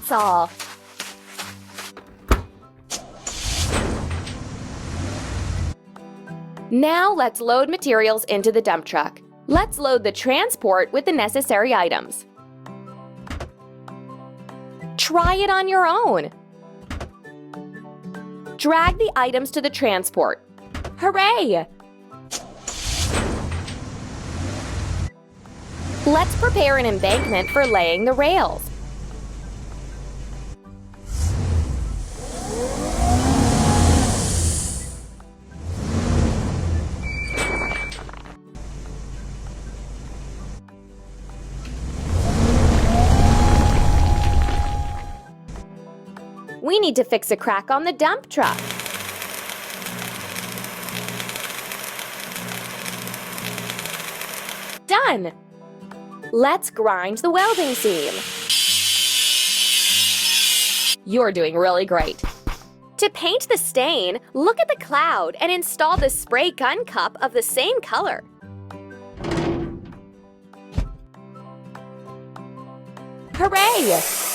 That's all. Now let's load materials into the dump truck. Let's load the transport with the necessary items. Try it on your own. Drag the items to the transport. Hooray! Let's prepare an embankment for laying the rails. We need to fix a crack on the dump truck. Done! Let's grind the welding seam. You're doing really great. To paint the stain, look at the cloud and install the spray gun cup of the same color. Hooray!